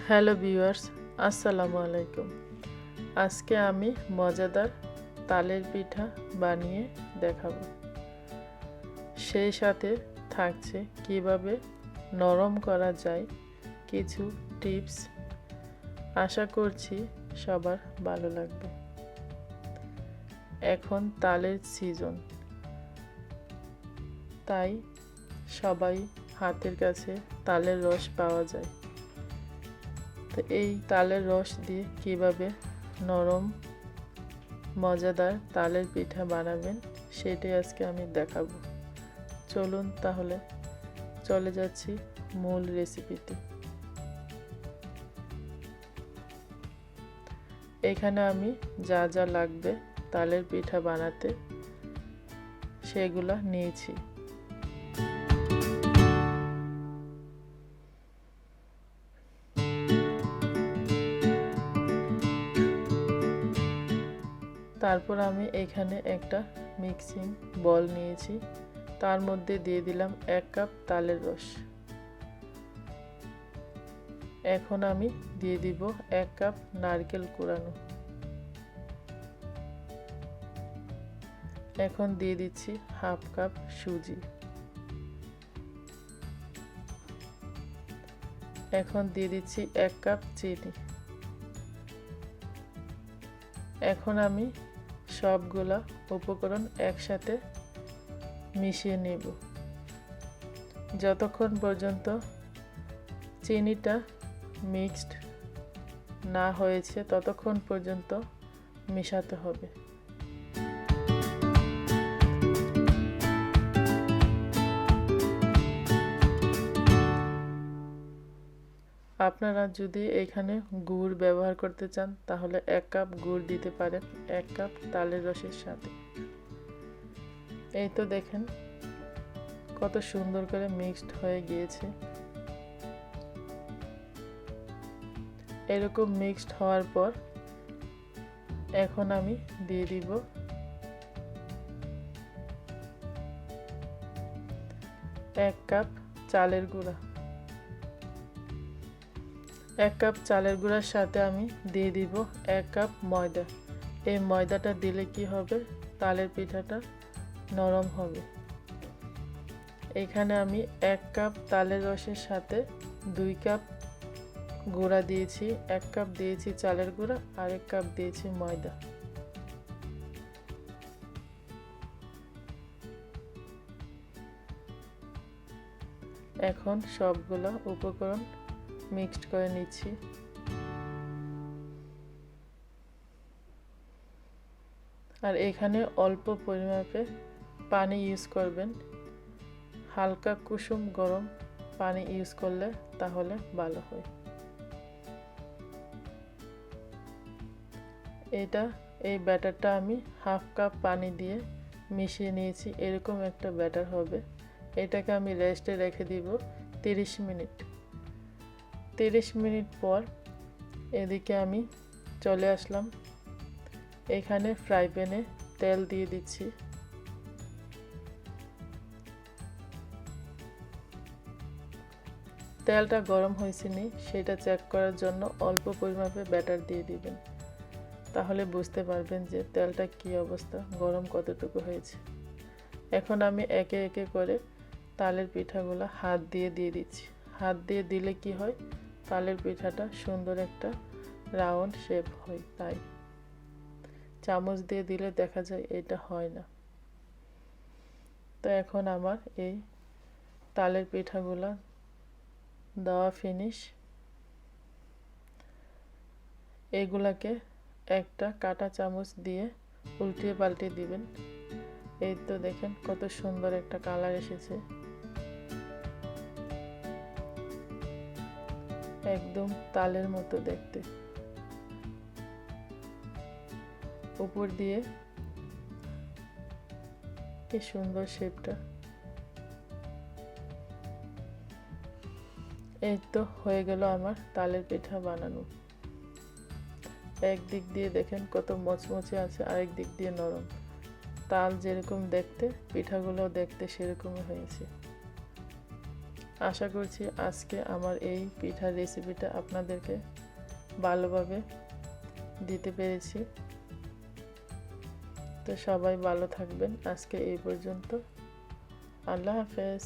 Hello viewers, আসসালামু আলাইকুম। আজকে আমি মজাদার তালের পিঠা বানিয়ে দেখাবো। সেই সাথে থাকছে কিভাবে নরম করা যায় কিছু টিপস। আশা করছি সবার ভালো লাগবে। এখন তালের সিজন, তাই সবাই হাতের কাছে তালের রস পাওয়া যায়। তো এই তালের রস দিয়ে কিভাবে নরম মজাদার তালের পিঠা বানাবেন সেটাই আজকে আমি দেখাবো। চলুন তাহলে চলে যাচ্ছি মূল রেসিপিতে। এখানে আমি যা যা লাগবে তালের পিঠা বানাতে সেগুলা নিয়েছি। তারপর আমি এখানে একটা মিক্সিং বল নিয়েছি, তার মধ্যে দিয়ে দিলাম 1 কাপ তালের রস। এখন আমি দিয়ে দিব 1 কাপ নারকেল কুড়ানো। এখন দিয়ে দিচ্ছি হাফ কাপ সুজি। এখন দিয়ে দিচ্ছি 1 কাপ চিনি। এখন আমি সবগুলা উপকরণ একসাথে মিশিয়ে নেব যতক্ষণ পর্যন্ত চিনিটা মিক্সড না হয়েছে, ততক্ষণ পর্যন্ত মেশাতে হবে। আপনারা যদি এখানে গুড় ব্যবহার করতে চান তাহলে 1 কাপ গুড় দিতে পারেন 1 কাপ তালের রসের সাথে। এই তো দেখেন কত সুন্দর করে মিক্সড হয়ে গিয়েছে। এরকম মিক্সড হওয়ার পর এখন আমি দিয়ে দিব 1 কাপ চালের গুঁড়া। 1 কাপ চালের গুঁড়ার সাথে আমি দিয়ে দিব 1 কাপ ময়দা। এই ময়দাটা দিলে কি হবে, তালের পিঠাটা নরম হবে। এখানে আমি 1 কাপ তালের রসের সাথে 2 কাপ গুঁড়া দিয়েছি, 1 কাপ দিয়েছি চালের গুঁড়া আর 1 কাপ দিয়েছি ময়দা। এখন সবগুলো উপকরণ মিক্সড করে নিচ্ছি। আর এখানে অল্প পরিমাপে পানি ইউজ করবেন, হালকা কুসুম গরম পানি ইউজ করলে তাহলে ভালো হয়। এই ব্যাটারটা আমি হাফ কাপ পানি দিয়ে মিশিয়ে নিয়েছি। এরকম একটা ব্যাটার হবে। এটাকে আমি রেস্টে রেখে দিব 30 মিনিট। 30 মিনিট পর এদিকে আমি চলে আসলাম। এখানে ফ্রাই প্যানে তেল দিয়ে দিচ্ছি। তেলটা গরম হয়েছে নি সেটা চেক করার জন্য অল্প পরিমাপে ব্যাটার দিয়ে দিবেন, তাহলে বুঝতে পারবেন যে তেলটা কি অবস্থা, গরম কতটুকু হয়েছে। এখন আমি একে একে করে তালের পিঠাগুলো হাত দিয়ে দিচ্ছি। হাত দিয়ে দিলে কি হয়, তালের পিঠাটা সুন্দর একটা রাউন্ড শেপ হয়, তাই চামচ দিয়ে দিলে দেখা যায় এটা হয় না। তো এখন আমার এই তালের পিঠাগুলো দেওয়া ফিনিশ। এগুলাকে একটা কাঁটা চামচ দিয়ে উল্টিয়ে পাল্টিয়ে দিবেন। এই তো দেখেন কত সুন্দর একটা কালার এসেছে, একদম তালের মতো দেখতে। উপর দিয়ে কি সুন্দর শেপটা। এই তো হয়ে গেল আমার তালের পিঠা বানানো। এক দিক দিয়ে দেখেন কত মচমচে আছে, আরেক দিক দিয়ে নরম। তাল যেরকম দেখতে, পিঠাগুলো দেখতে সেরকমই হয়েছে। আশা করছি আজকে আমার এই পিঠার রেসিপিটা আপনাদেরকে ভালোভাবে দিতে পেরেছি। তো সবাই ভালো থাকবেন। আজকে এই পর্যন্ত। আল্লাহ হাফেজ।